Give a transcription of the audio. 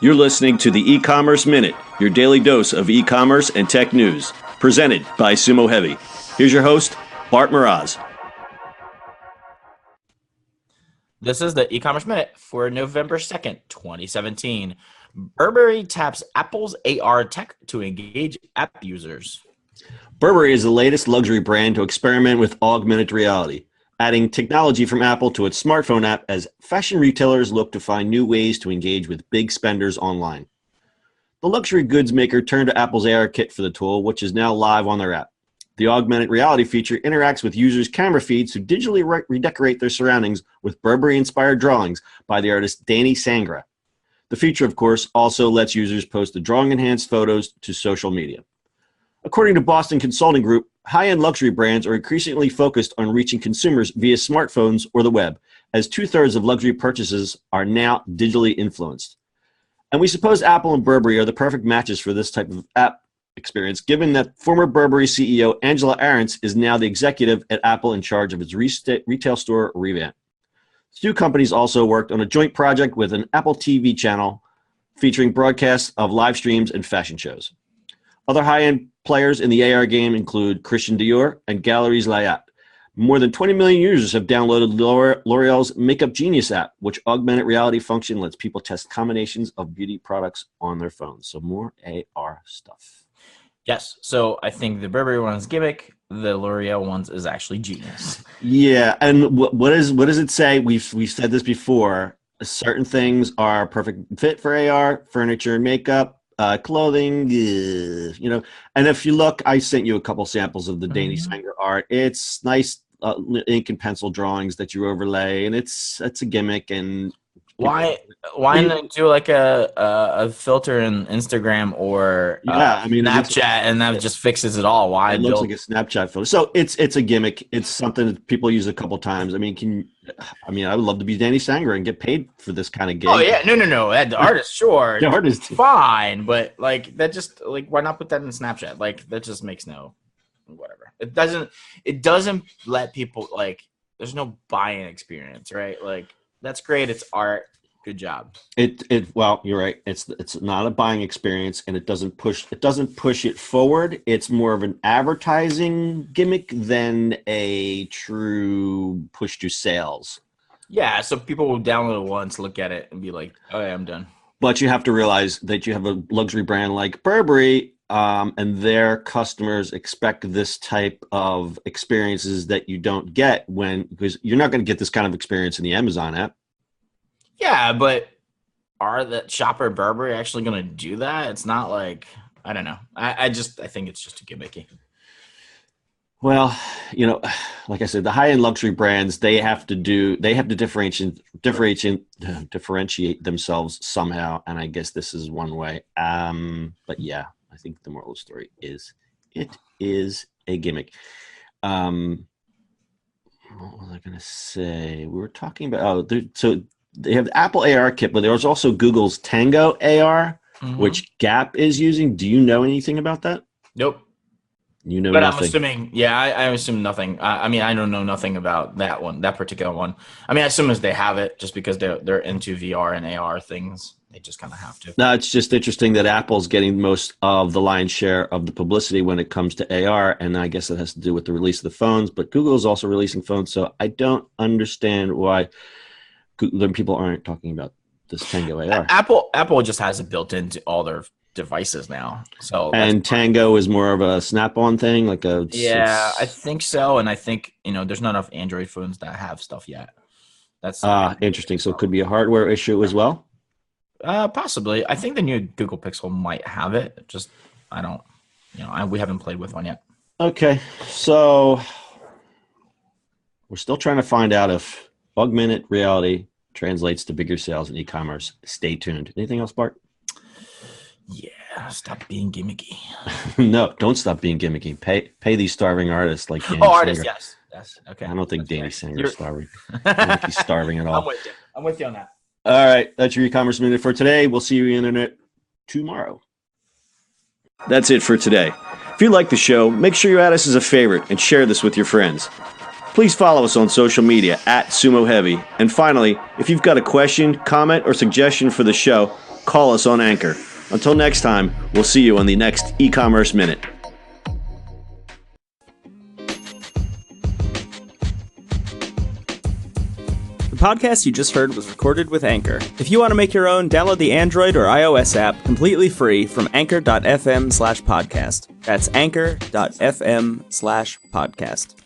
You're listening to the E-Commerce Minute, your daily dose of e-commerce and tech news, presented by Sumo Heavy. Here's your host, Bart Mraz. This is the E-Commerce Minute for November 2nd, 2017. Burberry taps Apple's AR tech to engage app users. Burberry is the latest luxury brand to experiment with augmented reality, adding technology from Apple to its smartphone app as fashion retailers look to find new ways to engage with big spenders online. The luxury goods maker turned to Apple's AR kit for the tool, which is now live on their app. The augmented reality feature interacts with users' camera feeds who digitally redecorate their surroundings with Burberry-inspired drawings by the artist Danny Sangra. The feature, of course, also lets users post the drawing-enhanced photos to social media. According to Boston Consulting Group, high-end luxury brands are increasingly focused on reaching consumers via smartphones or the web, as two-thirds of luxury purchases are now digitally influenced. And we suppose Apple and Burberry are the perfect matches for this type of app experience, given that former Burberry CEO Angela Ahrendts is now the executive at Apple in charge of its retail store revamp. The two companies also worked on a joint project with an Apple TV channel featuring broadcasts of live streams and fashion shows. Other high-end players in the AR game include Christian Dior and Galeries Lafayette. More than 20 million users have downloaded L'Oreal's Makeup Genius app, which augmented reality function lets people test combinations of beauty products on their phones. So more AR stuff. Yes, so I think the Burberry one's gimmick, the L'Oreal one's is actually genius. Yeah, and what does it say? We've said this before. Certain things are perfect fit for AR, furniture and makeup, clothing, And if you look, I sent you a couple samples of the Danny Sanger art. It's nice ink and pencil drawings that you overlay, and it's a gimmick. And why not do like a filter in Instagram or Snapchat, and that just fixes it all? Why it looks like a Snapchat filter? So it's a gimmick. It's something that people use a couple times. I would love to be Danny Sanger and get paid for this kind of gig. Oh yeah, no. The artist, sure, the artist, fine, but like that just like why not put that in Snapchat? Like that just makes no whatever. It doesn't let people like. There's no buying experience, right? Like. That's great. It's art. Good job. Well, you're right. It's not a buying experience, and it doesn't push it forward. It's more of an advertising gimmick than a true push to sales. Yeah, so people will download it once, look at it, and be like, "Oh, yeah, I'm done." But you have to realize that you have a luxury brand like Burberry, and their customers expect this type of experiences that you don't get because you're not going to get this kind of experience in the Amazon app. Yeah, but are the shopper Burberry actually going to do that? It's not like, I don't know. I think it's just too gimmicky. Well, like I said, the high-end luxury brands, they have to differentiate themselves somehow, and I guess this is one way. But yeah, I think the moral of the story is it is a gimmick. What was I going to say? We were talking about so they have the Apple AR kit, but there's also Google's Tango AR, which Gap is using. Do you know anything about that? Nope. You know, but nothing. I'm assuming, I assume nothing. I don't know nothing about that particular one. I assume as they have it just because they're into VR and AR things. They just kind of have to. No, it's just interesting that Apple's getting most of the lion's share of the publicity when it comes to AR, and I guess it has to do with the release of the phones. But Google is also releasing phones, so I don't understand why people aren't talking about this Tango AR. Apple just has it built into all their devices now. So Tango is more of a snap-on thing, I think so, and I think there's not enough Android phones that have stuff yet. That's interesting. So it could be a hardware issue as well. Possibly. I think the new Google Pixel might have it. Just I don't. We haven't played with one yet. Okay, so we're still trying to find out if augmented reality translates to bigger sales in e-commerce. Stay tuned. Anything else, Bart? Yeah, stop being gimmicky. No, don't stop being gimmicky. Pay these starving artists like Danny artists, Sanger. Yes. Okay. I don't think Danny Sanger is starving. I don't think he's starving at all. I'm with you on that. All right, that's your e-commerce minute for today. We'll see you on the internet tomorrow. That's it for today. If you like the show, make sure you add us as a favorite and share this with your friends. Please follow us on social media @Sumo Heavy. And finally, if you've got a question, comment, or suggestion for the show, call us on Anchor. Until next time, we'll see you on the next e-commerce minute. The podcast you just heard was recorded with Anchor. If you want to make your own, download the Android or iOS app completely free from anchor.fm/podcast. That's anchor.fm/podcast.